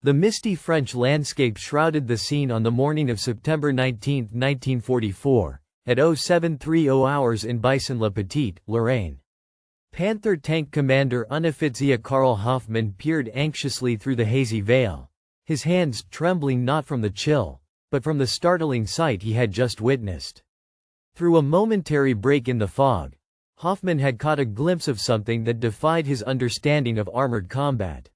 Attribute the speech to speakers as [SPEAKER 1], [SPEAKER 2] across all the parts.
[SPEAKER 1] The misty French landscape shrouded the scene on the morning of September 19, 1944, at 0730 hours in Bison-le-Petit, Lorraine. Panther tank commander Unteroffizier Karl Hoffmann peered anxiously through the hazy veil, his hands trembling not from the chill, but from the startling sight he had just witnessed. Through a momentary break in the fog, Hoffmann had caught a glimpse of something that defied his understanding of armored combat.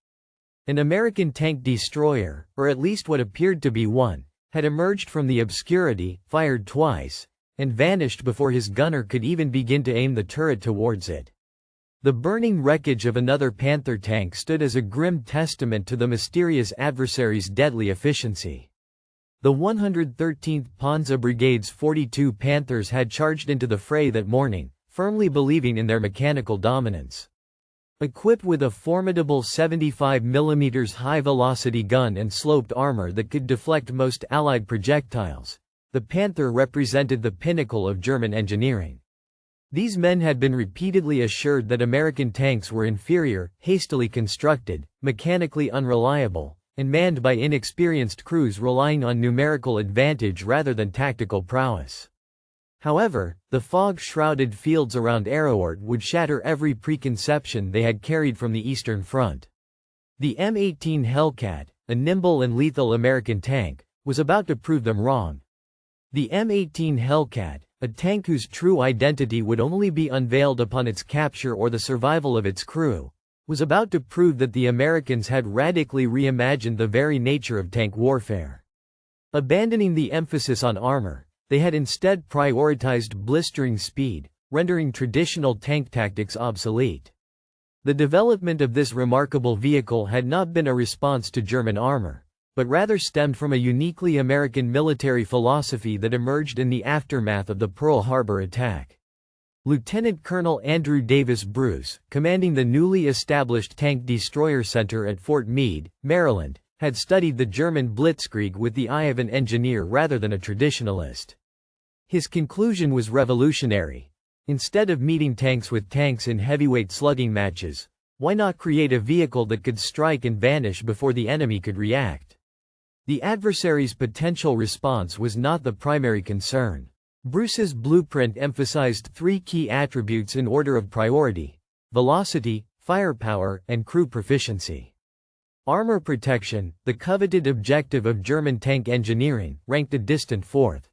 [SPEAKER 1] An American tank destroyer, or at least what appeared to be one, had emerged from the obscurity, fired twice, and vanished before his gunner could even begin to aim the turret towards it. The burning wreckage of another Panther tank stood as a grim testament to the mysterious adversary's deadly efficiency. The 113th Panzer Brigade's 42 Panthers had charged into the fray that morning, firmly believing in their mechanical dominance. Equipped with a formidable 75mm high-velocity gun and sloped armor that could deflect most Allied projectiles, the Panther represented the pinnacle of German engineering. These men had been repeatedly assured that American tanks were inferior, hastily constructed, mechanically unreliable, and manned by inexperienced crews relying on numerical advantage rather than tactical prowess. However, the fog-shrouded fields around Arracourt would shatter every preconception they had carried from the Eastern Front. The M18 Hellcat, a nimble and lethal American tank, was about to prove them wrong. The M18 Hellcat, a tank whose true identity would only be unveiled upon its capture or the survival of its crew, was about to prove that the Americans had radically reimagined the very nature of tank warfare. Abandoning the emphasis on armor, they had instead prioritized blistering speed, rendering traditional tank tactics obsolete. The development of this remarkable vehicle had not been a response to German armor, but rather stemmed from a uniquely American military philosophy that emerged in the aftermath of the Pearl Harbor attack. Lieutenant Colonel Andrew Davis Bruce, commanding the newly established Tank Destroyer Center at Fort Meade, Maryland, had studied the German blitzkrieg with the eye of an engineer rather than a traditionalist. His conclusion was revolutionary. Instead of meeting tanks with tanks in heavyweight slugging matches, why not create a vehicle that could strike and vanish before the enemy could react? The adversary's potential response was not the primary concern. Bruce's blueprint emphasized three key attributes in order of priority: velocity, firepower, and crew proficiency. Armor protection, the coveted objective of German tank engineering, ranked a distant fourth.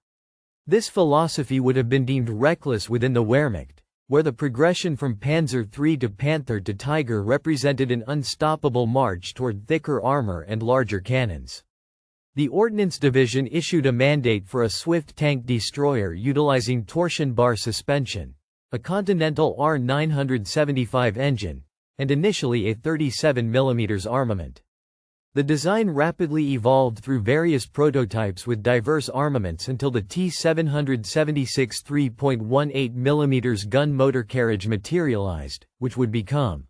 [SPEAKER 1] This philosophy would have been deemed reckless within the Wehrmacht, where the progression from Panzer III to Panther to Tiger represented an unstoppable march toward thicker armor and larger cannons. The Ordnance Division issued a mandate for a swift tank destroyer utilizing torsion bar suspension, a Continental R975 engine, and initially a 37mm armament. The design rapidly evolved through various prototypes with diverse armaments until the T-776 3.18mm gun motor carriage materialized, which would become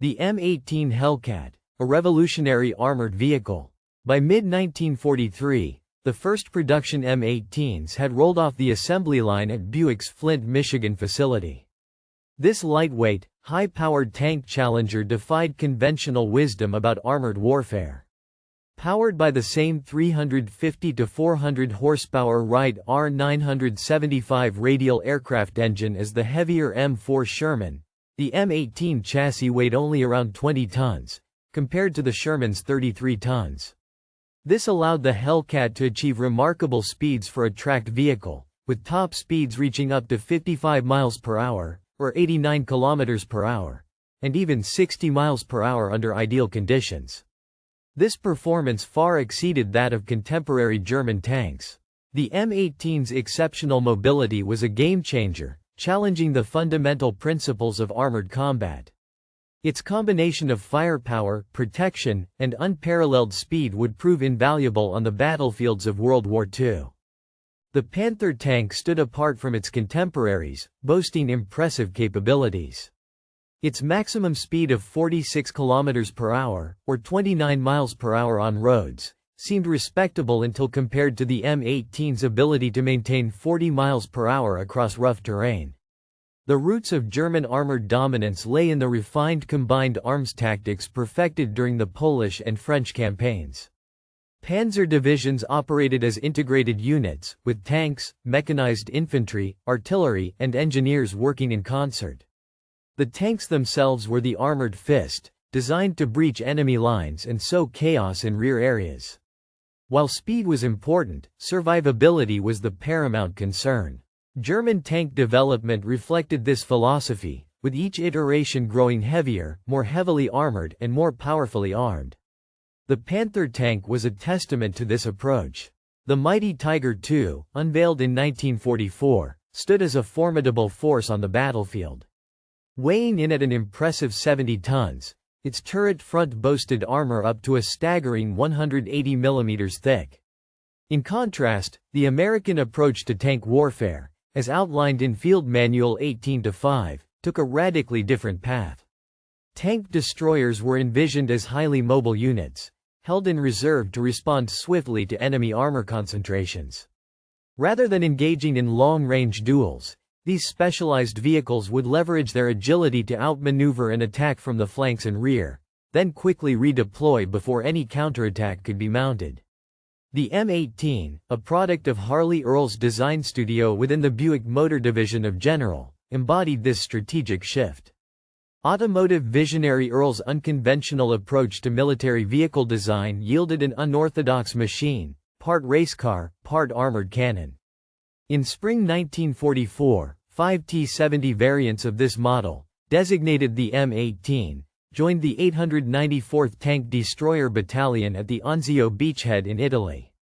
[SPEAKER 1] the M18 Hellcat, a revolutionary armored vehicle. By mid-1943, the first production M18s had rolled off the assembly line at Buick's Flint, Michigan facility. This lightweight, high-powered tank challenger defied conventional wisdom about armored warfare. Powered by the same 350 to 400 horsepower Wright R975 radial aircraft engine as the heavier M4 Sherman, the M18 chassis weighed only around 20 tons, compared to the Sherman's 33 tons. This allowed the Hellcat to achieve remarkable speeds for a tracked vehicle, with top speeds reaching up to 55 miles per hour, or 89 kilometers per hour, and even 60 miles per hour under ideal conditions. This performance far exceeded that of contemporary German tanks. The M18's exceptional mobility was a game-changer, challenging the fundamental principles of armored combat. Its combination of firepower, protection, and unparalleled speed would prove invaluable on the battlefields of World War II. The Panther tank stood apart from its contemporaries, boasting impressive capabilities. Its maximum speed of 46 km per hour, or 29 miles per hour on roads, seemed respectable until compared to the M18's ability to maintain 40 miles per hour across rough terrain. The roots of German armored dominance lay in the refined combined arms tactics perfected during the Polish and French campaigns. Panzer divisions operated as integrated units, with tanks, mechanized infantry, artillery, and engineers working in concert. The tanks themselves were the armored fist, designed to breach enemy lines and sow chaos in rear areas. While speed was important, survivability was the paramount concern. German tank development reflected this philosophy, with each iteration growing heavier, more heavily armored, and more powerfully armed. The Panther tank was a testament to this approach. The mighty Tiger II, unveiled in 1944, stood as a formidable force on the battlefield. Weighing in at an impressive 70 tons, its turret front boasted armor up to a staggering 180 mm thick. In contrast, the American approach to tank warfare, as outlined in Field Manual 18-5, took a radically different path. Tank destroyers were envisioned as highly mobile units, held in reserve to respond swiftly to enemy armor concentrations. Rather than engaging in long-range duels, these specialized vehicles would leverage their agility to outmaneuver an attack from the flanks and rear, then quickly redeploy before any counterattack could be mounted. The M18, a product of Harley Earl's design studio within the Buick Motor Division of General, embodied this strategic shift. Automotive visionary Earl's unconventional approach to military vehicle design yielded an unorthodox machine, part race car, part armored cannon. In spring 1944, 5 T-70 variants of this model, designated the M18, joined the 894th Tank Destroyer Battalion at the Anzio beachhead in Italy.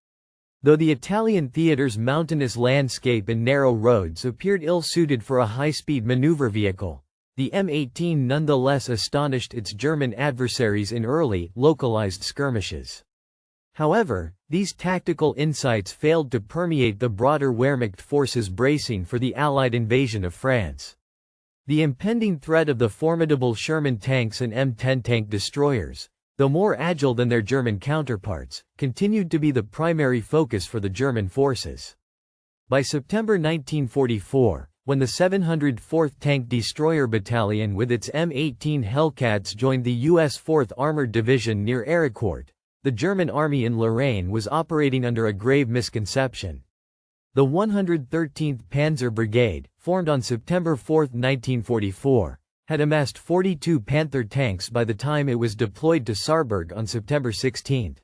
[SPEAKER 1] Though the Italian theater's mountainous landscape and narrow roads appeared ill-suited for a high-speed maneuver vehicle, the M18 nonetheless astonished its German adversaries in early, localized skirmishes. However, these tactical insights failed to permeate the broader Wehrmacht forces bracing for the Allied invasion of France. The impending threat of the formidable Sherman tanks and M10 tank destroyers, though more agile than their German counterparts, continued to be the primary focus for the German forces. By September 1944, when the 704th Tank Destroyer Battalion with its M18 Hellcats joined the U.S. 4th Armored Division near Arracourt, the German army in Lorraine was operating under a grave misconception. The 113th Panzer Brigade, formed on September 4, 1944, had amassed 42 Panther tanks by the time it was deployed to Saarburg on September 16.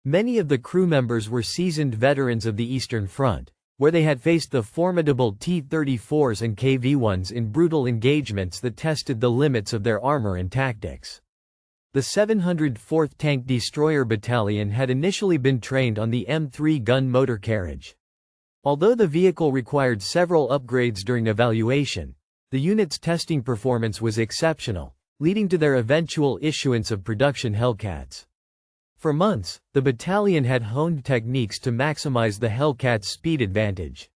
[SPEAKER 1] Many of the crew members were seasoned veterans of the Eastern Front, where they had faced the formidable T-34s and KV-1s in brutal engagements that tested the limits of their armor and tactics. The 704th Tank Destroyer Battalion had initially been trained on the M3 gun motor carriage. Although the vehicle required several upgrades during evaluation, the unit's testing performance was exceptional, leading to their eventual issuance of production Hellcats. For months, the battalion had honed techniques to maximize the Hellcat's speed advantage.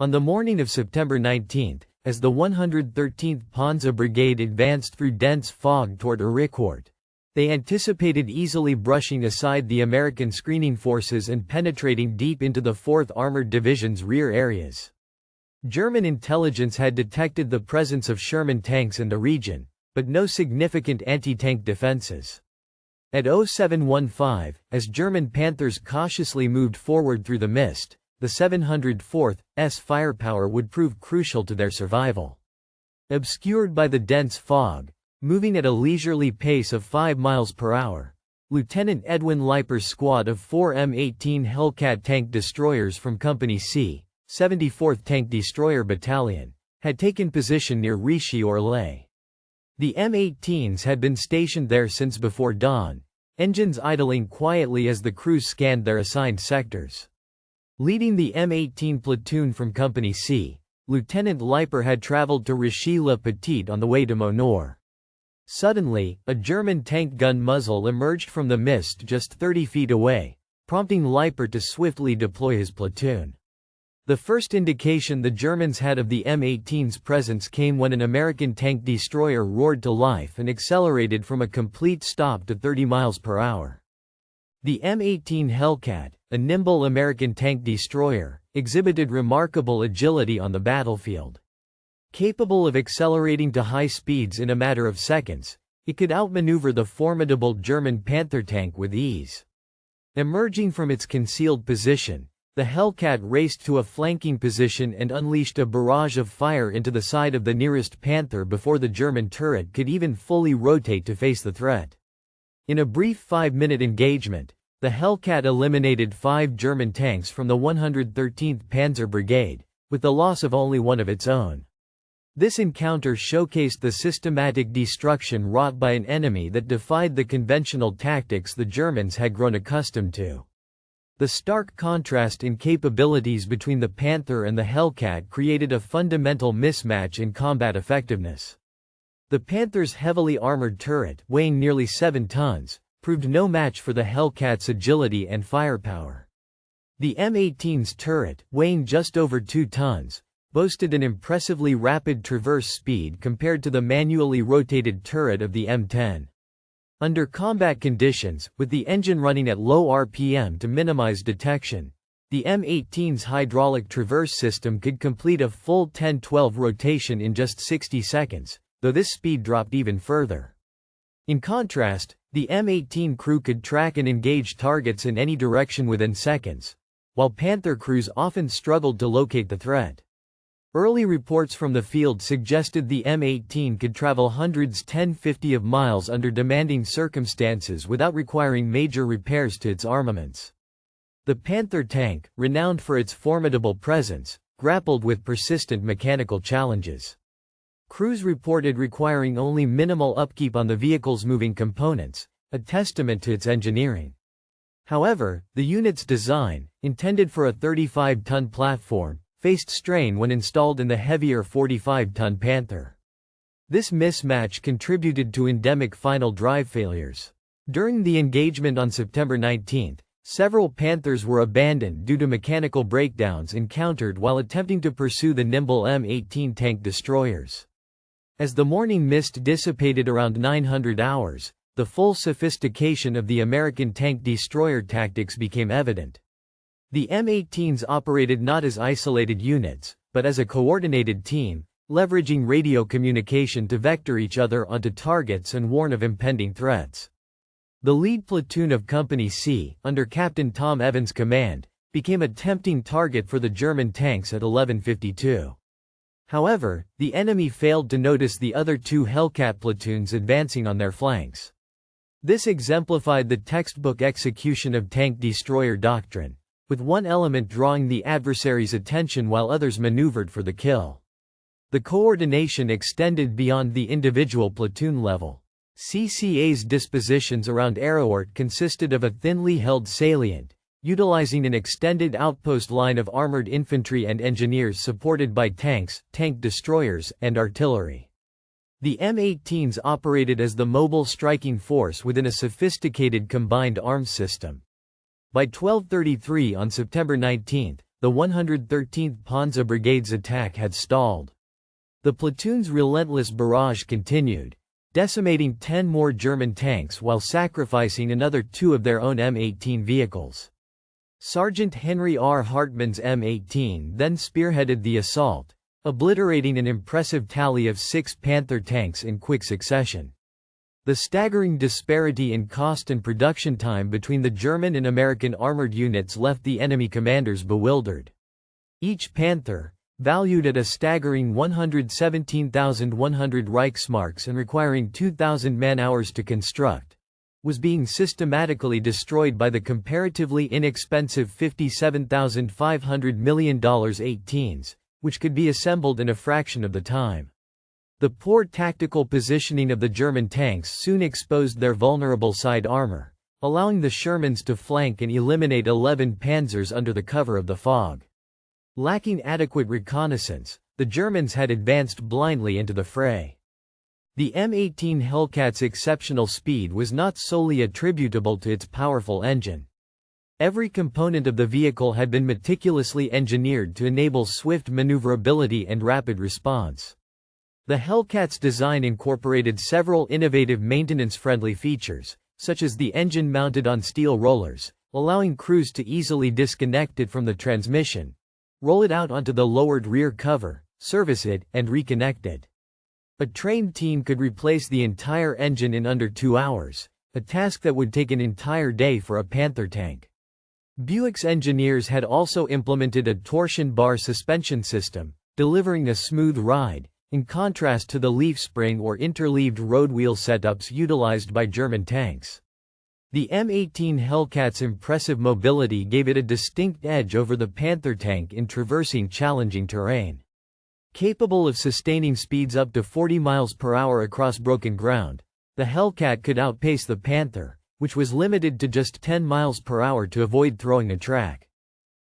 [SPEAKER 1] On the morning of September 19, as the 113th Panzer Brigade advanced through dense fog toward Arracourt, they anticipated easily brushing aside the American screening forces and penetrating deep into the 4th Armored Division's rear areas. German intelligence had detected the presence of Sherman tanks in the region, but no significant anti-tank defenses. At 0715, as German Panthers cautiously moved forward through the mist, the 704th's firepower would prove crucial to their survival. Obscured by the dense fog, moving at a leisurely pace of 5 miles per hour, Lieutenant Edwin Leiper's squad of 4 M18 Hellcat tank destroyers from Company C, 74th Tank Destroyer Battalion, had taken position near Ricci-Orlay. The M18s had been stationed there since before dawn, engines idling quietly as the crews scanned their assigned sectors. Leading the M18 platoon from Company C, Lieutenant Leiper had traveled to Ricci-le-Petit on the way to Monor. Suddenly, a German tank gun muzzle emerged from the mist just 30 feet away, prompting Leiper to swiftly deploy his platoon. The first indication the Germans had of the M18's presence came when an American tank destroyer roared to life and accelerated from a complete stop to 30 miles per hour. The M18 Hellcat, a nimble American tank destroyer, exhibited remarkable agility on the battlefield. Capable of accelerating to high speeds in a matter of seconds, it could outmaneuver the formidable German Panther tank with ease. Emerging from its concealed position, the Hellcat raced to a flanking position and unleashed a barrage of fire into the side of the nearest Panther before the German turret could even fully rotate to face the threat. In a brief 5-minute engagement, the Hellcat eliminated 5 German tanks from the 113th Panzer Brigade, with the loss of only one of its own. This encounter showcased the systematic destruction wrought by an enemy that defied the conventional tactics the Germans had grown accustomed to. The stark contrast in capabilities between the Panther and the Hellcat created a fundamental mismatch in combat effectiveness. The Panther's heavily armored turret, weighing nearly 7 tons, proved no match for the Hellcat's agility and firepower. The M18's turret, weighing just over 2 tons, boasted an impressively rapid traverse speed compared to the manually rotated turret of the M10. Under combat conditions, with the engine running at low RPM to minimize detection, the M18's hydraulic traverse system could complete a full 10-12 rotation in just 60 seconds, though this speed dropped even further. In contrast, the M18 crew could track and engage targets in any direction within seconds, while Panther crews often struggled to locate the threat. Early reports from the field suggested the M18 could travel hundreds 10-50 of miles under demanding circumstances without requiring major repairs to its armaments. The Panther tank, renowned for its formidable presence, grappled with persistent mechanical challenges. Crews reported requiring only minimal upkeep on the vehicle's moving components, a testament to its engineering. However, the unit's design, intended for a 35-ton platform, faced strain when installed in the heavier 45-ton Panther. This mismatch contributed to endemic final drive failures. During the engagement on September 19, several Panthers were abandoned due to mechanical breakdowns encountered while attempting to pursue the nimble M18 tank destroyers. As the morning mist dissipated around 900 hours, the full sophistication of the American tank destroyer tactics became evident. The M18s operated not as isolated units, but as a coordinated team, leveraging radio communication to vector each other onto targets and warn of impending threats. The lead platoon of Company C, under Captain Tom Evans' command, became a tempting target for the German tanks at 11:52. However, the enemy failed to notice the other 2 Hellcat platoons advancing on their flanks. This exemplified the textbook execution of tank destroyer doctrine, with one element drawing the adversary's attention while others maneuvered for the kill. The coordination extended beyond the individual platoon level. CCA's dispositions around Arracourt consisted of a thinly held salient, utilizing an extended outpost line of armored infantry and engineers supported by tanks, tank destroyers, and artillery. The M18s operated as the mobile striking force within a sophisticated combined arms system. By 12:33 on September 19, the 113th Panzer Brigade's attack had stalled. The platoon's relentless barrage continued, decimating 10 more German tanks while sacrificing another 2 of their own M18 vehicles. Sergeant Henry R. Hartman's M18 then spearheaded the assault, obliterating an impressive tally of 6 Panther tanks in quick succession. The staggering disparity in cost and production time between the German and American armored units left the enemy commanders bewildered. Each Panther, valued at a staggering 117,100 Reichsmarks and requiring 2,000 man-hours to construct, was being systematically destroyed by the comparatively inexpensive $57,500 million 18s, which could be assembled in a fraction of the time. The poor tactical positioning of the German tanks soon exposed their vulnerable side armor, allowing the Shermans to flank and eliminate 11 Panzers under the cover of the fog. Lacking adequate reconnaissance, the Germans had advanced blindly into the fray. The M18 Hellcat's exceptional speed was not solely attributable to its powerful engine. Every component of the vehicle had been meticulously engineered to enable swift maneuverability and rapid response. The Hellcat's design incorporated several innovative maintenance-friendly features, such as the engine mounted on steel rollers, allowing crews to easily disconnect it from the transmission, roll it out onto the lowered rear cover, service it, and reconnect it. A trained team could replace the entire engine in under 2 hours, a task that would take an entire day for a Panther tank. Buick's engineers had also implemented a torsion bar suspension system, delivering a smooth ride, in contrast to the leaf spring or interleaved road wheel setups utilized by German tanks. The M18 Hellcat's impressive mobility gave it a distinct edge over the Panther tank in traversing challenging terrain. Capable of sustaining speeds up to 40 miles per hour across broken ground, the Hellcat could outpace the Panther, which was limited to just 10 miles per hour to avoid throwing a track.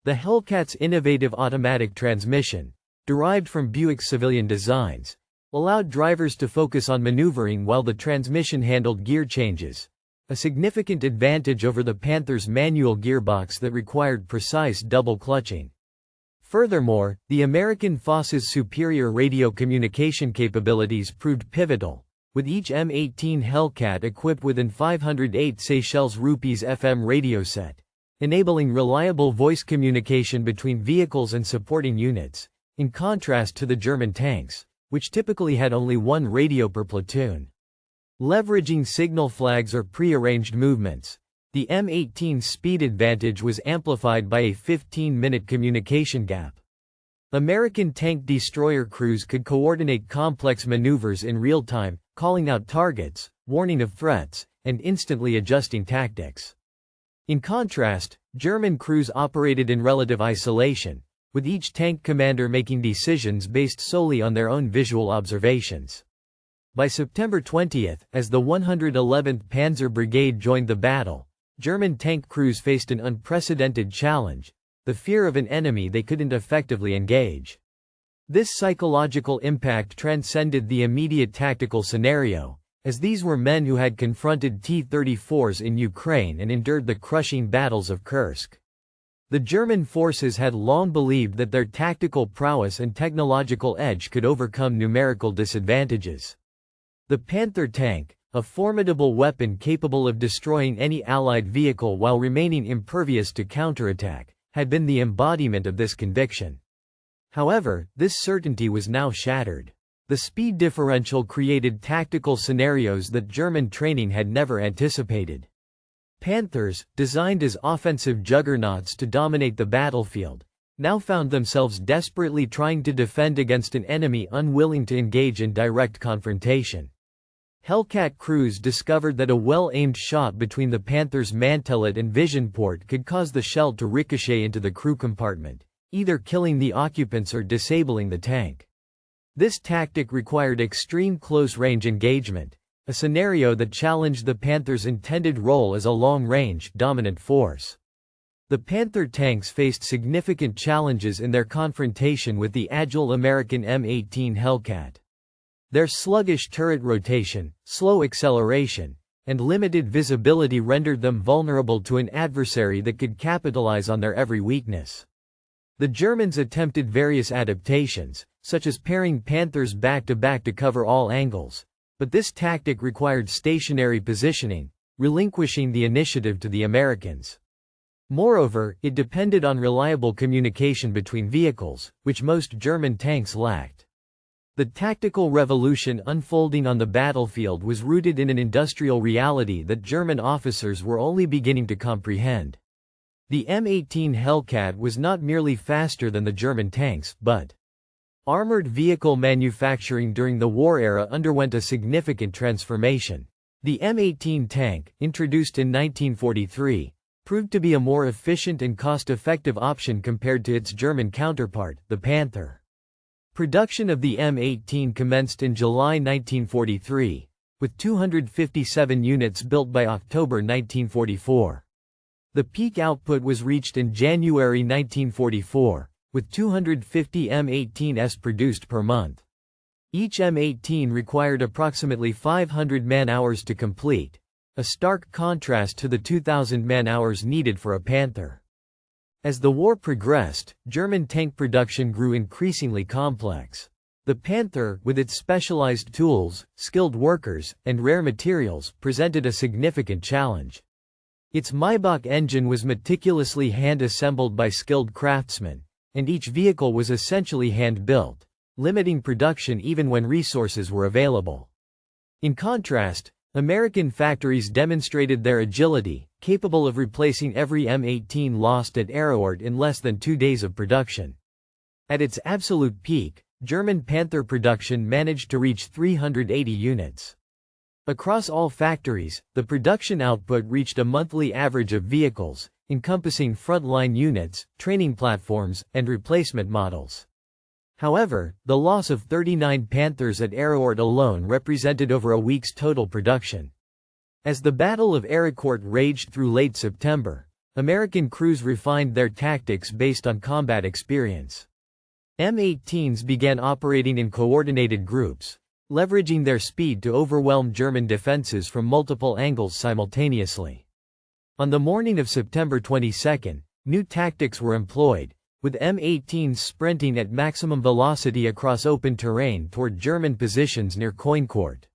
[SPEAKER 1] The Hellcat's innovative automatic transmission, derived from Buick's civilian designs, allowed drivers to focus on maneuvering while the transmission handled gear changes, a significant advantage over the Panther's manual gearbox that required precise double clutching. Furthermore, the American Foss's superior radio communication capabilities proved pivotal, with each M18 Hellcat equipped with an 508 Seychelles rupees FM radio set, enabling reliable voice communication between vehicles and supporting units, in contrast to the German tanks, which typically had only one radio per platoon. Leveraging signal flags or prearranged movements, the M18's speed advantage was amplified by a 15-minute communication gap. American tank destroyer crews could coordinate complex maneuvers in real time, calling out targets, warning of threats, and instantly adjusting tactics. In contrast, German crews operated in relative isolation, with each tank commander making decisions based solely on their own visual observations. By September 20, as the 111th Panzer Brigade joined the battle, German tank crews faced an unprecedented challenge: the fear of an enemy they couldn't effectively engage. This psychological impact transcended the immediate tactical scenario, as these were men who had confronted T-34s in Ukraine and endured the crushing battles of Kursk. The German forces had long believed that their tactical prowess and technological edge could overcome numerical disadvantages. The Panther tank, a formidable weapon capable of destroying any Allied vehicle while remaining impervious to counterattack, had been the embodiment of this conviction. However, this certainty was now shattered. The speed differential created tactical scenarios that German training had never anticipated. Panthers, designed as offensive juggernauts to dominate the battlefield, now found themselves desperately trying to defend against an enemy unwilling to engage in direct confrontation. Hellcat crews discovered that a well-aimed shot between the Panther's mantelet and vision port could cause the shell to ricochet into the crew compartment, either killing the occupants or disabling the tank. This tactic required extreme close-range engagement, a scenario that challenged the Panther's intended role as a long-range, dominant force. The Panther tanks faced significant challenges in their confrontation with the agile American M18 Hellcat. Their sluggish turret rotation, slow acceleration, and limited visibility rendered them vulnerable to an adversary that could capitalize on their every weakness. The Germans attempted various adaptations, such as pairing Panthers back-to-back to cover all angles, but this tactic required stationary positioning, relinquishing the initiative to the Americans. Moreover, it depended on reliable communication between vehicles, which most German tanks lacked. The tactical revolution unfolding on the battlefield was rooted in an industrial reality that German officers were only beginning to comprehend. The M18 Hellcat was not merely faster than the German tanks, but armored vehicle manufacturing during the war era underwent a significant transformation. The M18 tank, introduced in 1943, proved to be a more efficient and cost-effective option compared to its German counterpart, the Panther. Production of the M18 commenced in July 1943, with 257 units built by October 1944. The peak output was reached in January 1944, with 250 M18s produced per month. Each M18 required approximately 500 man-hours to complete, a stark contrast to the 2,000 man-hours needed for a Panther. As the war progressed, German tank production grew increasingly complex. The Panther, with its specialized tools, skilled workers, and rare materials, presented a significant challenge. Its Maybach engine was meticulously hand-assembled by skilled craftsmen, and each vehicle was essentially hand-built, limiting production even when resources were available. In contrast, American factories demonstrated their agility, capable of replacing every M18 lost at Arracourt in less than 2 days of production. At its absolute peak, German Panther production managed to reach 380 units. Across all factories, the production output reached a monthly average of vehicles, encompassing frontline units, training platforms, and replacement models. However, the loss of 39 Panthers at Arracourt alone represented over a week's total production. As the Battle of Arracourt raged through late September, American crews refined their tactics based on combat experience. M18s began operating in coordinated groups, leveraging their speed to overwhelm German defenses from multiple angles simultaneously. On the morning of September 22, new tactics were employed, with M18s sprinting at maximum velocity across open terrain toward German positions near Coincourt.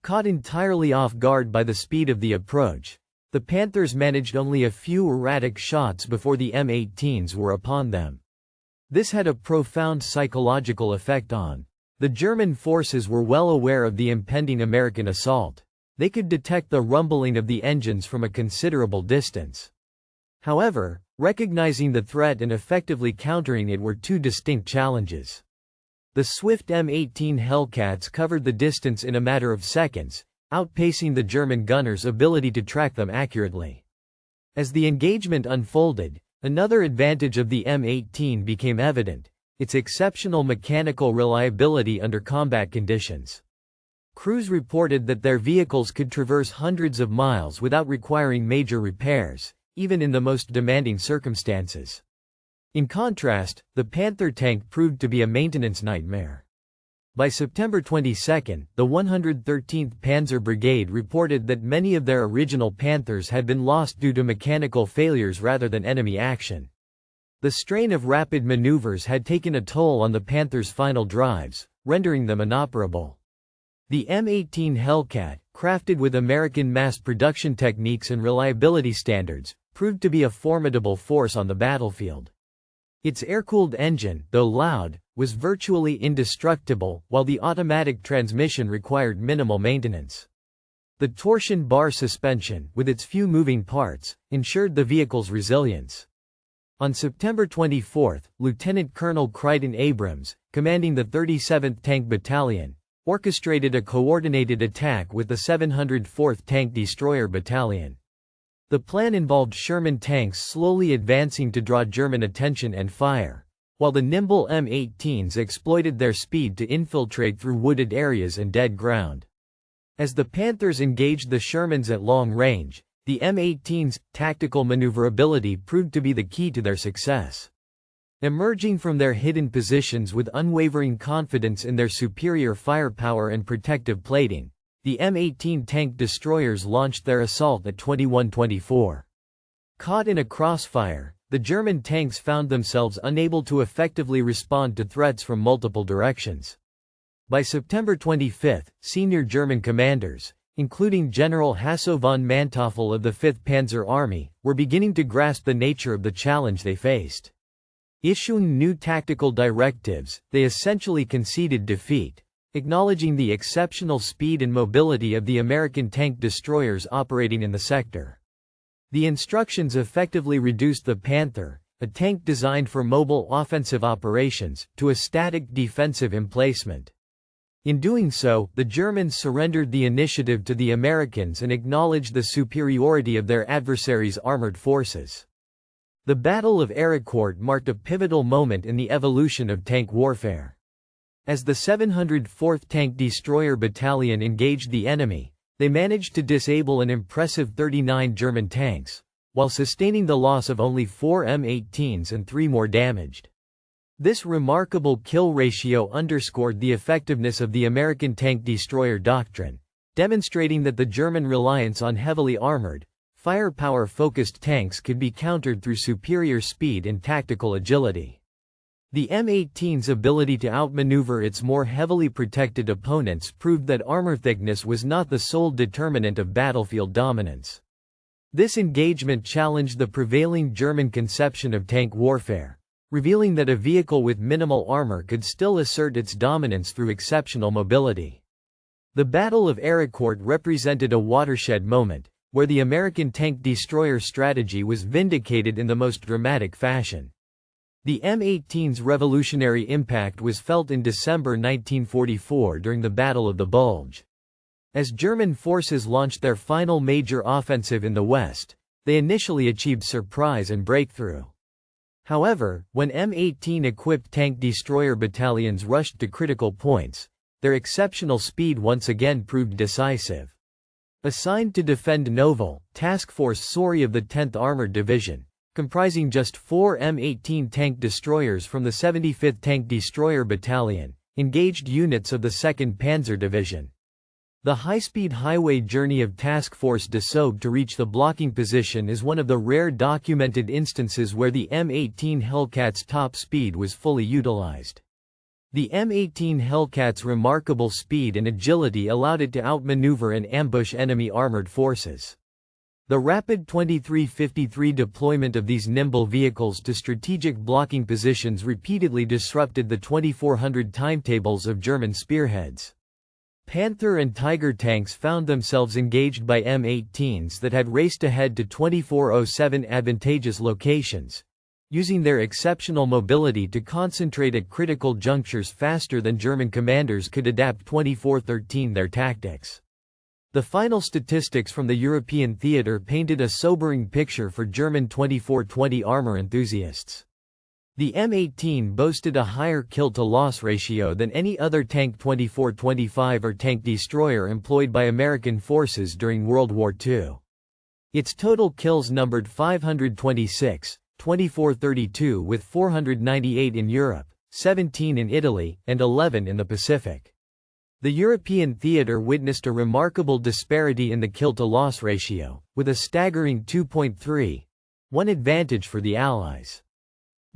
[SPEAKER 1] Caught entirely off guard by the speed of the approach, the Panthers managed only a few erratic shots before the M18s were upon them. This had a profound psychological effect on the German forces. Were well aware of the impending American assault. They could detect the rumbling of the engines from a considerable distance. However, recognizing the threat and effectively countering it were two distinct challenges. The swift M18 Hellcats covered the distance in a matter of seconds, outpacing the German gunners' ability to track them accurately. As the engagement unfolded, another advantage of the M18 became evident: its exceptional mechanical reliability under combat conditions. Crews reported that their vehicles could traverse hundreds of miles without requiring major repairs, even in the most demanding circumstances. In contrast, the Panther tank proved to be a maintenance nightmare. By September 22, the 113th Panzer Brigade reported that many of their original Panthers had been lost due to mechanical failures rather than enemy action. The strain of rapid maneuvers had taken a toll on the Panthers' final drives, rendering them inoperable. The M18 Hellcat, crafted with American mass production techniques and reliability standards, proved to be a formidable force on the battlefield. Its air-cooled engine, though loud, was virtually indestructible, while the automatic transmission required minimal maintenance. The torsion bar suspension, with its few moving parts, ensured the vehicle's resilience. On September 24, Lieutenant Colonel Crichton Abrams, commanding the 37th Tank Battalion, orchestrated a coordinated attack with the 704th Tank Destroyer Battalion. The plan involved Sherman tanks slowly advancing to draw German attention and fire, while the nimble M18s exploited their speed to infiltrate through wooded areas and dead ground. As the Panthers engaged the Shermans at long range, the M18's tactical maneuverability proved to be the key to their success. Emerging from their hidden positions with unwavering confidence in their superior firepower and protective plating, the M18 tank destroyers launched their assault at 21:24. Caught in a crossfire, the German tanks found themselves unable to effectively respond to threats from multiple directions. By September 25, senior German commanders, including General Hasso von Manteuffel of the 5th Panzer Army, were beginning to grasp the nature of the challenge they faced. Issuing new tactical directives, they essentially conceded defeat, acknowledging the exceptional speed and mobility of the American tank destroyers operating in the sector. The instructions effectively reduced the Panther, a tank designed for mobile offensive operations, to a static defensive emplacement. In doing so, the Germans surrendered the initiative to the Americans and acknowledged the superiority of their adversaries' armored forces. The Battle of Arracourt marked a pivotal moment in the evolution of tank warfare. As the 704th Tank Destroyer Battalion engaged the enemy, they managed to disable an impressive 39 German tanks, while sustaining the loss of only 4 M18s and 3 more damaged. This remarkable kill ratio underscored the effectiveness of the American tank destroyer doctrine, demonstrating that the German reliance on heavily armored, firepower-focused tanks could be countered through superior speed and tactical agility. The M18's ability to outmaneuver its more heavily protected opponents proved that armor thickness was not the sole determinant of battlefield dominance. This engagement challenged the prevailing German conception of tank warfare, revealing that a vehicle with minimal armor could still assert its dominance through exceptional mobility. The Battle of Arracourt represented a watershed moment, where the American tank destroyer strategy was vindicated in the most dramatic fashion. The M18's revolutionary impact was felt in December 1944 during the Battle of the Bulge. As German forces launched their final major offensive in the West, they initially achieved surprise and breakthrough. However, when M18-equipped tank destroyer battalions rushed to critical points, their exceptional speed once again proved decisive. Assigned to defend Novel, Task Force Sori of the 10th Armored Division, comprising just 4 M18 tank destroyers from the 75th Tank Destroyer Battalion, engaged units of the 2nd Panzer Division. The high-speed highway journey of Task Force Dassault to reach the blocking position is one of the rare documented instances where the M18 Hellcat's top speed was fully utilized. The M18 Hellcat's remarkable speed and agility allowed it to outmaneuver and ambush enemy armored forces. The rapid 2353 deployment of these nimble vehicles to strategic blocking positions repeatedly disrupted the 2400 timetables of German spearheads. Panther and Tiger tanks found themselves engaged by M18s that had raced ahead to 2407 advantageous locations, using their exceptional mobility to concentrate at critical junctures faster than German commanders could adapt 2413 their tactics. The final statistics from the European theater painted a sobering picture for German 2420 armor enthusiasts. The M18 boasted a higher kill-to-loss ratio than any other tank 2425 or tank destroyer employed by American forces during World War II. Its total kills numbered 526, 2432 with 498 in Europe, 17 in Italy, and 11 in the Pacific. The European theater witnessed a remarkable disparity in the kill-to-loss ratio, with a staggering 2.3, one advantage for the Allies.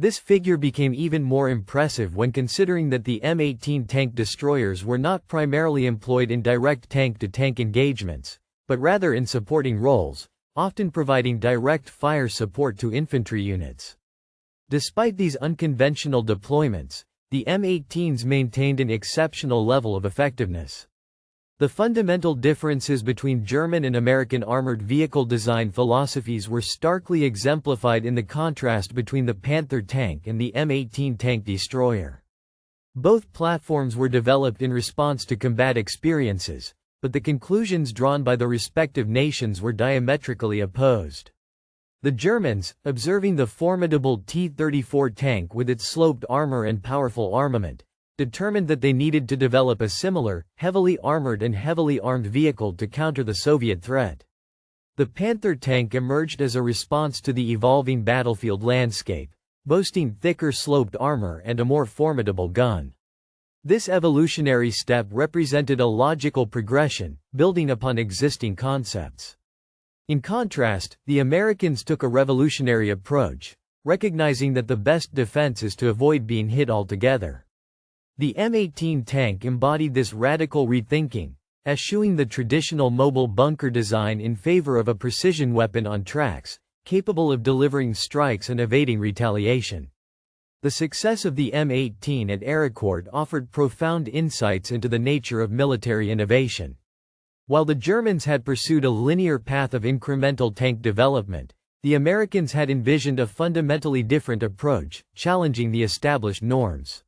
[SPEAKER 1] This figure became even more impressive when considering that the M18 tank destroyers were not primarily employed in direct tank-to-tank engagements, but rather in supporting roles, often providing direct fire support to infantry units. Despite these unconventional deployments, the M18s maintained an exceptional level of effectiveness. The fundamental differences between German and American armored vehicle design philosophies were starkly exemplified in the contrast between the Panther tank and the M18 tank destroyer. Both platforms were developed in response to combat experiences, but the conclusions drawn by the respective nations were diametrically opposed. The Germans, observing the formidable T-34 tank with its sloped armor and powerful armament, determined that they needed to develop a similar, heavily armored and heavily armed vehicle to counter the Soviet threat. The Panther tank emerged as a response to the evolving battlefield landscape, boasting thicker sloped armor and a more formidable gun. This evolutionary step represented a logical progression, building upon existing concepts. In contrast, the Americans took a revolutionary approach, recognizing that the best defense is to avoid being hit altogether. The M18 tank embodied this radical rethinking, eschewing the traditional mobile bunker design in favor of a precision weapon on tracks, capable of delivering strikes and evading retaliation. The success of the M18 at Arracourt offered profound insights into the nature of military innovation. While the Germans had pursued a linear path of incremental tank development, the Americans had envisioned a fundamentally different approach, challenging the established norms.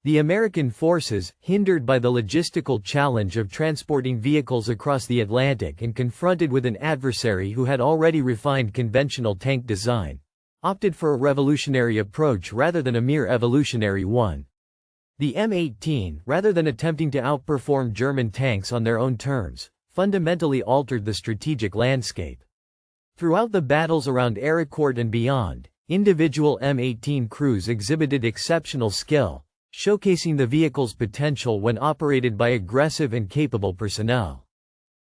[SPEAKER 1] The American forces, hindered by the logistical challenge of transporting vehicles across the Atlantic and confronted with an adversary who had already refined conventional tank design, opted for a revolutionary approach rather than a mere evolutionary one. The M18, rather than attempting to outperform German tanks on their own terms, fundamentally altered the strategic landscape. Throughout the battles around Arracourt and beyond, individual M18 crews exhibited exceptional skill, showcasing the vehicle's potential when operated by aggressive and capable personnel.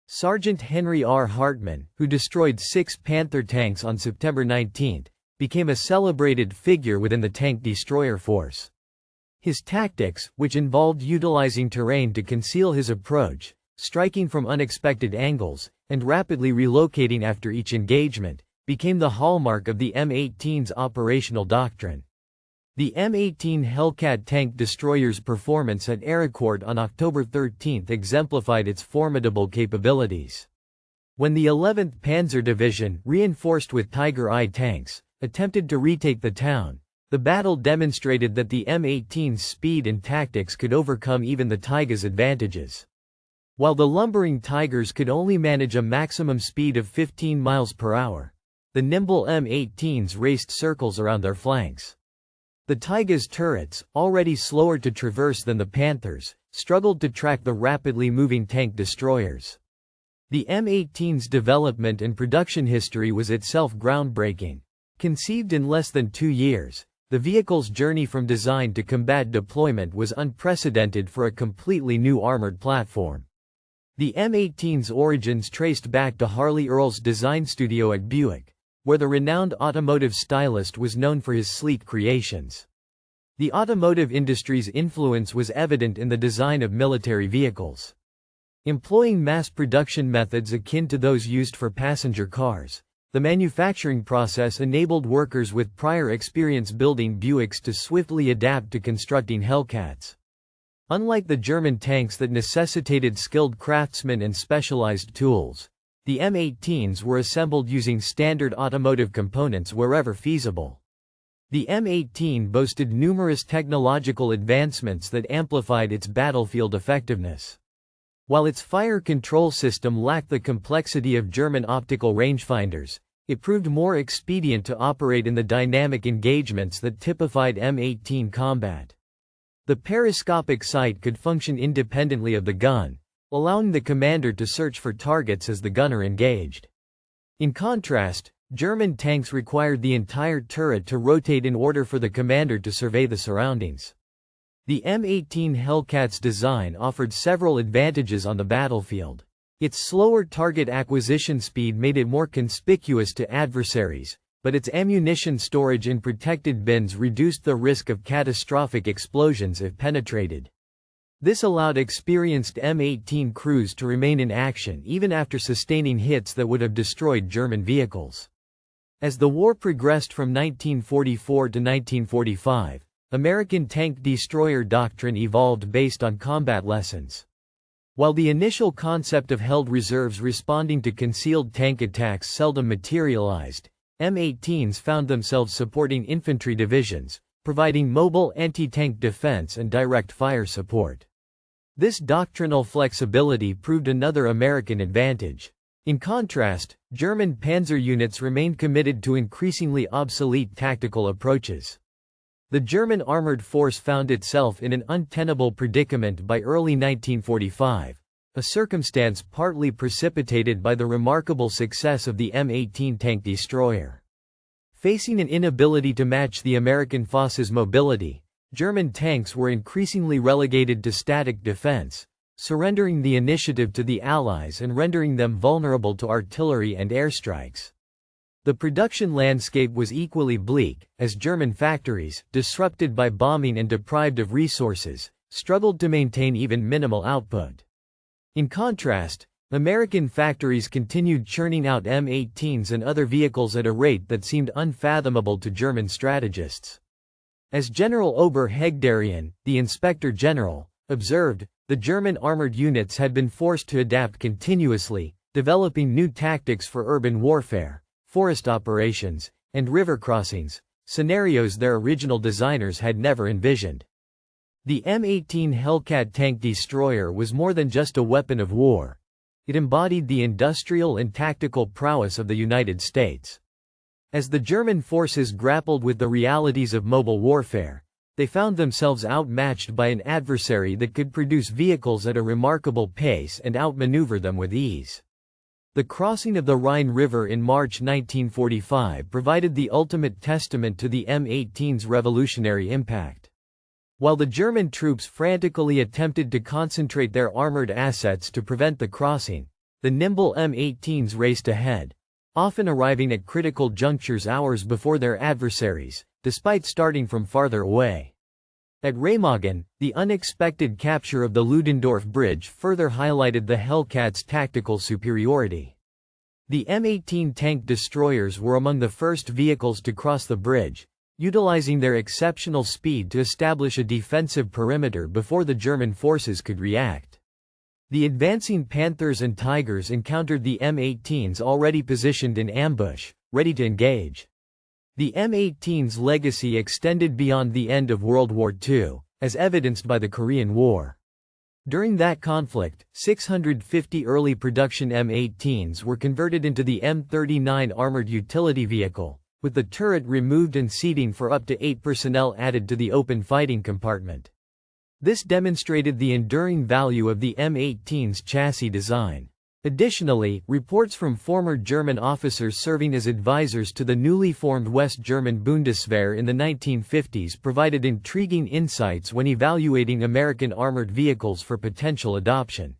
[SPEAKER 1] Sergeant Henry R. Hartman, who destroyed 6 Panther tanks on September 19, became a celebrated figure within the tank destroyer force. His tactics, which involved utilizing terrain to conceal his approach, striking from unexpected angles, and rapidly relocating after each engagement, became the hallmark of the M18's operational doctrine. The M18 Hellcat tank destroyer's performance at Arracourt on October 13 exemplified its formidable capabilities. When the 11th Panzer Division, reinforced with Tiger I tanks, attempted to retake the town, the battle demonstrated that the M18's speed and tactics could overcome even the Tigers' advantages. While the lumbering Tigers could only manage a maximum speed of 15 miles per hour, the nimble M18s raced circles around their flanks. The Tigers' turrets, already slower to traverse than the Panthers, struggled to track the rapidly moving tank destroyers. The M18's development and production history was itself groundbreaking. Conceived in less than 2 years, the vehicle's journey from design to combat deployment was unprecedented for a completely new armored platform. The M18's origins traced back to Harley Earl's design studio at Buick, where the renowned automotive stylist was known for his sleek creations. The automotive industry's influence was evident in the design of military vehicles. Employing mass production methods akin to those used for passenger cars, the manufacturing process enabled workers with prior experience building Buicks to swiftly adapt to constructing Hellcats. Unlike the German tanks that necessitated skilled craftsmen and specialized tools, the M18s were assembled using standard automotive components wherever feasible. The M18 boasted numerous technological advancements that amplified its battlefield effectiveness. While its fire control system lacked the complexity of German optical rangefinders, it proved more expedient to operate in the dynamic engagements that typified M18 combat. The periscopic sight could function independently of the gun, allowing the commander to search for targets as the gunner engaged. In contrast, German tanks required the entire turret to rotate in order for the commander to survey the surroundings. The M18 Hellcat's design offered several advantages on the battlefield. Its slower target acquisition speed made it more conspicuous to adversaries, but its ammunition storage in protected bins reduced the risk of catastrophic explosions if penetrated. This allowed experienced M18 crews to remain in action even after sustaining hits that would have destroyed German vehicles. As the war progressed from 1944 to 1945, American tank destroyer doctrine evolved based on combat lessons. While the initial concept of held reserves responding to concealed tank attacks seldom materialized, M18s found themselves supporting infantry divisions, providing mobile anti-tank defense and direct fire support. This doctrinal flexibility proved another American advantage. In contrast, German Panzer units remained committed to increasingly obsolete tactical approaches. The German armored force found itself in an untenable predicament by early 1945, a circumstance partly precipitated by the remarkable success of the M18 tank destroyer. Facing an inability to match the American force's mobility, German tanks were increasingly relegated to static defense, surrendering the initiative to the Allies and rendering them vulnerable to artillery and airstrikes. The production landscape was equally bleak, as German factories, disrupted by bombing and deprived of resources, struggled to maintain even minimal output. In contrast, American factories continued churning out M18s and other vehicles at a rate that seemed unfathomable to German strategists. As General Ober-Hegdarian, the Inspector General, observed, the German armored units had been forced to adapt continuously, developing new tactics for urban warfare, forest operations, and river crossings, scenarios their original designers had never envisioned. The M18 Hellcat tank destroyer was more than just a weapon of war. It embodied the industrial and tactical prowess of the United States. As the German forces grappled with the realities of mobile warfare, they found themselves outmatched by an adversary that could produce vehicles at a remarkable pace and outmaneuver them with ease. The crossing of the Rhine River in March 1945 provided the ultimate testament to the M18's revolutionary impact. While the German troops frantically attempted to concentrate their armored assets to prevent the crossing, the nimble M18s raced ahead, often arriving at critical junctures hours before their adversaries, despite starting from farther away. At Remagen, the unexpected capture of the Ludendorff Bridge further highlighted the Hellcat's tactical superiority. The M18 tank destroyers were among the first vehicles to cross the bridge, utilizing their exceptional speed to establish a defensive perimeter before the German forces could react. The advancing Panthers and Tigers encountered the M18s already positioned in ambush, ready to engage. The M18's legacy extended beyond the end of World War II, as evidenced by the Korean War. During that conflict, 650 early production M18s were converted into the M39 armored utility vehicle, with the turret removed and seating for up to 8 personnel added to the open fighting compartment. This demonstrated the enduring value of the M18's chassis design. Additionally, reports from former German officers serving as advisors to the newly formed West German Bundeswehr in the 1950s provided intriguing insights when evaluating American armored vehicles for potential adoption.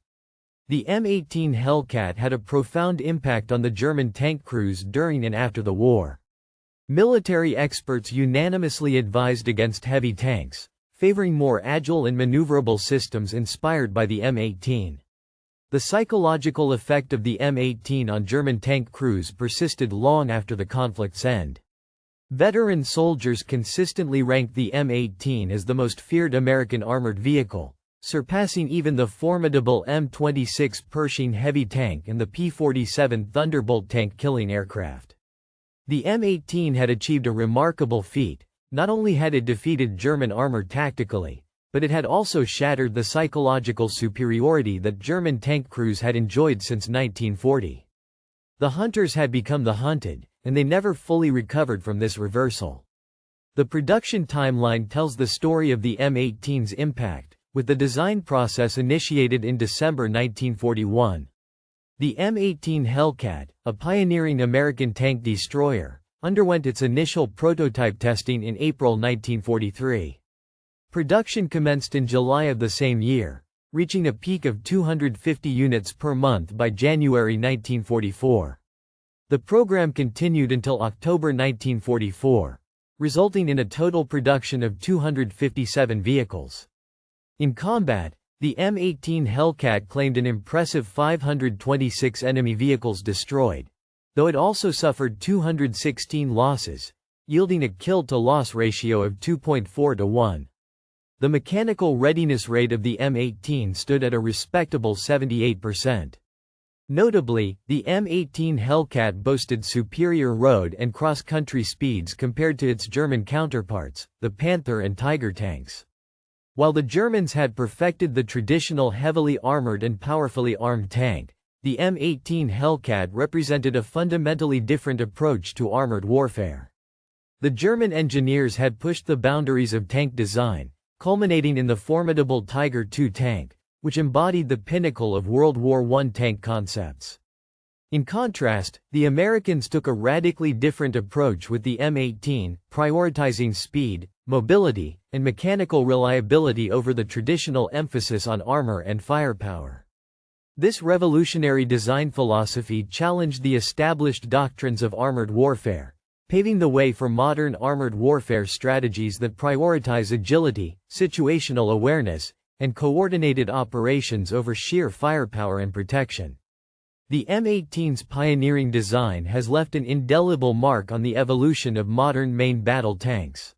[SPEAKER 1] The M18 Hellcat had a profound impact on the German tank crews during and after the war. Military experts unanimously advised against heavy tanks, favoring more agile and maneuverable systems inspired by the M18. The psychological effect of the M18 on German tank crews persisted long after the conflict's end. Veteran soldiers consistently ranked the M18 as the most feared American armored vehicle, surpassing even the formidable M26 Pershing heavy tank and the P-47 Thunderbolt tank-killing aircraft. The M18 had achieved a remarkable feat. Not only had it defeated German armor tactically, but it had also shattered the psychological superiority that German tank crews had enjoyed since 1940. The hunters had become the hunted, and they never fully recovered from this reversal. The production timeline tells the story of the M18's impact, with the design process initiated in December 1941. The M18 Hellcat, a pioneering American tank destroyer, underwent its initial prototype testing in April 1943. Production commenced in July of the same year, reaching a peak of 250 units per month by January 1944. The program continued until October 1944, resulting in a total production of 257 vehicles. In combat, the M18 Hellcat claimed an impressive 526 enemy vehicles destroyed, though it also suffered 216 losses, yielding a kill-to-loss ratio of 2.4 to 1. The mechanical readiness rate of the M18 stood at a respectable 78%. Notably, the M18 Hellcat boasted superior road and cross-country speeds compared to its German counterparts, the Panther and Tiger tanks. While the Germans had perfected the traditional heavily armored and powerfully armed tank, the M18 Hellcat represented a fundamentally different approach to armored warfare. The German engineers had pushed the boundaries of tank design, culminating in the formidable Tiger II tank, which embodied the pinnacle of World War I tank concepts. In contrast, the Americans took a radically different approach with the M18, prioritizing speed, mobility, and mechanical reliability over the traditional emphasis on armor and firepower. This revolutionary design philosophy challenged the established doctrines of armored warfare, paving the way for modern armored warfare strategies that prioritize agility, situational awareness, and coordinated operations over sheer firepower and protection. The M18's pioneering design has left an indelible mark on the evolution of modern main battle tanks.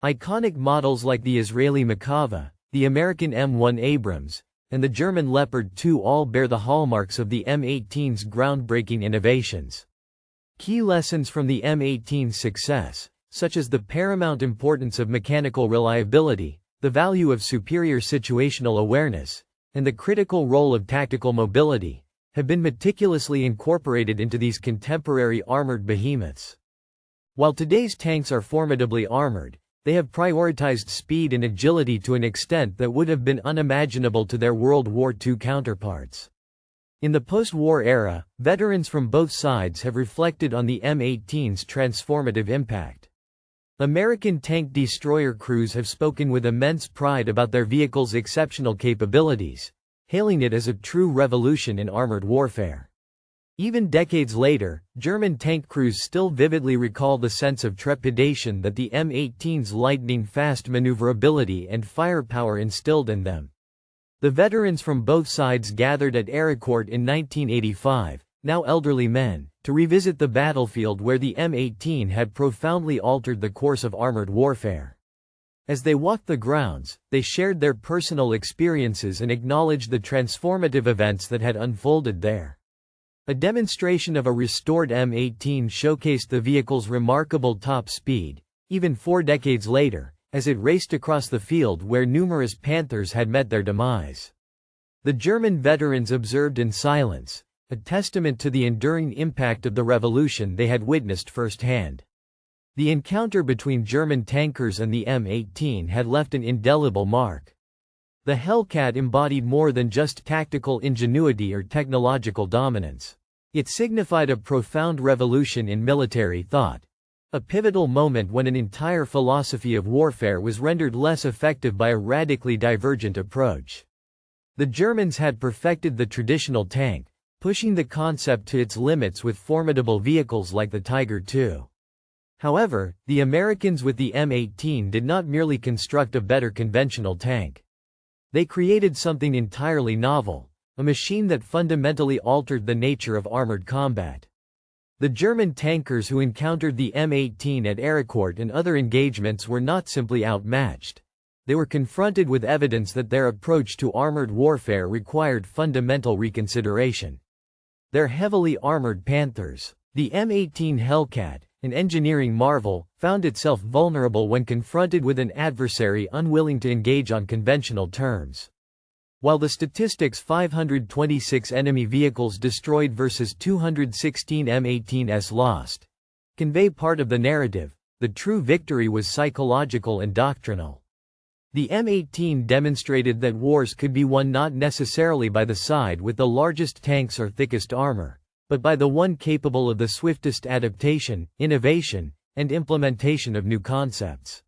[SPEAKER 1] Iconic models like the Israeli Merkava, the American M1 Abrams, and the German Leopard 2 all bear the hallmarks of the M18's groundbreaking innovations. Key lessons from the M18's success, such as the paramount importance of mechanical reliability, the value of superior situational awareness, and the critical role of tactical mobility, have been meticulously incorporated into these contemporary armored behemoths. While today's tanks are formidably armored, they have prioritized speed and agility to an extent that would have been unimaginable to their World War II counterparts. In the post-war era, veterans from both sides have reflected on the M18's transformative impact. American tank destroyer crews have spoken with immense pride about their vehicle's exceptional capabilities, hailing it as a true revolution in armored warfare. Even decades later, German tank crews still vividly recall the sense of trepidation that the M18's lightning-fast maneuverability and firepower instilled in them. The veterans from both sides gathered at Arracourt in 1985, now elderly men, to revisit the battlefield where the M18 had profoundly altered the course of armored warfare. As they walked the grounds, they shared their personal experiences and acknowledged the transformative events that had unfolded there. A demonstration of a restored M18 showcased the vehicle's remarkable top speed, even 4 decades later, as it raced across the field where numerous Panthers had met their demise. The German veterans observed in silence, a testament to the enduring impact of the revolution they had witnessed firsthand. The encounter between German tankers and the M18 had left an indelible mark. The Hellcat embodied more than just tactical ingenuity or technological dominance. It signified a profound revolution in military thought. A pivotal moment when an entire philosophy of warfare was rendered less effective by a radically divergent approach. The Germans had perfected the traditional tank, pushing the concept to its limits with formidable vehicles like the Tiger II. However, the Americans with the M18 did not merely construct a better conventional tank. They created something entirely novel, a machine that fundamentally altered the nature of armored combat. The German tankers who encountered the M18 at Arracourt and other engagements were not simply outmatched. They were confronted with evidence that their approach to armored warfare required fundamental reconsideration. Their heavily armored Panthers, the M18 Hellcat, an engineering marvel, found itself vulnerable when confronted with an adversary unwilling to engage on conventional terms. While the statistics 526 enemy vehicles destroyed versus 216 M18s lost convey part of the narrative, the true victory was psychological and doctrinal. The M18 demonstrated that wars could be won not necessarily by the side with the largest tanks or thickest armor, but by the one capable of the swiftest adaptation, innovation, and implementation of new concepts.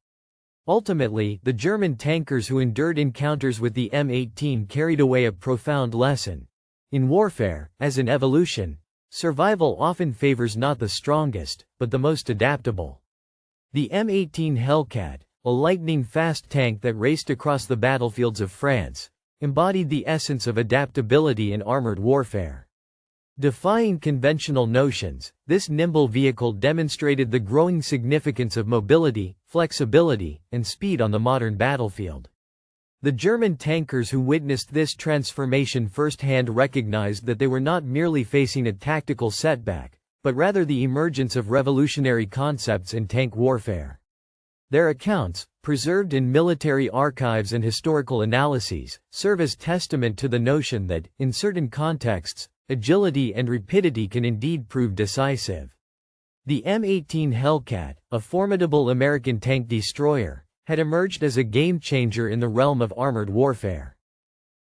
[SPEAKER 1] Ultimately, the German tankers who endured encounters with the M18 carried away a profound lesson. In warfare, as in evolution, survival often favors not the strongest, but the most adaptable. The M18 Hellcat, a lightning-fast tank that raced across the battlefields of France, embodied the essence of adaptability in armored warfare. Defying conventional notions, this nimble vehicle demonstrated the growing significance of mobility, flexibility, and speed on the modern battlefield. The German tankers who witnessed this transformation firsthand recognized that they were not merely facing a tactical setback, but rather the emergence of revolutionary concepts in tank warfare. Their accounts, preserved in military archives and historical analyses, serve as testament to the notion that, in certain contexts, agility and rapidity can indeed prove decisive. The M18 Hellcat, a formidable American tank destroyer, had emerged as a game-changer in the realm of armored warfare.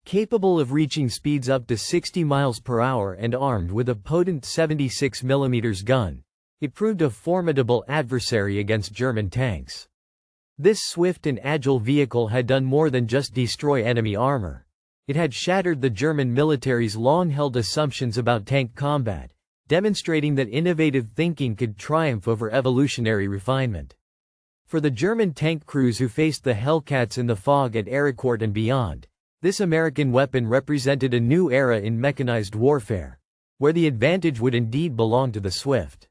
[SPEAKER 1] Capable of reaching speeds up to 60 miles per hour and armed with a potent 76mm gun, it proved a formidable adversary against German tanks. This swift and agile vehicle had done more than just destroy enemy armor. It had shattered the German military's long-held assumptions about tank combat, demonstrating that innovative thinking could triumph over evolutionary refinement. For the German tank crews who faced the Hellcats in the fog at Arracourt and beyond, this American weapon represented a new era in mechanized warfare, where the advantage would indeed belong to the swift.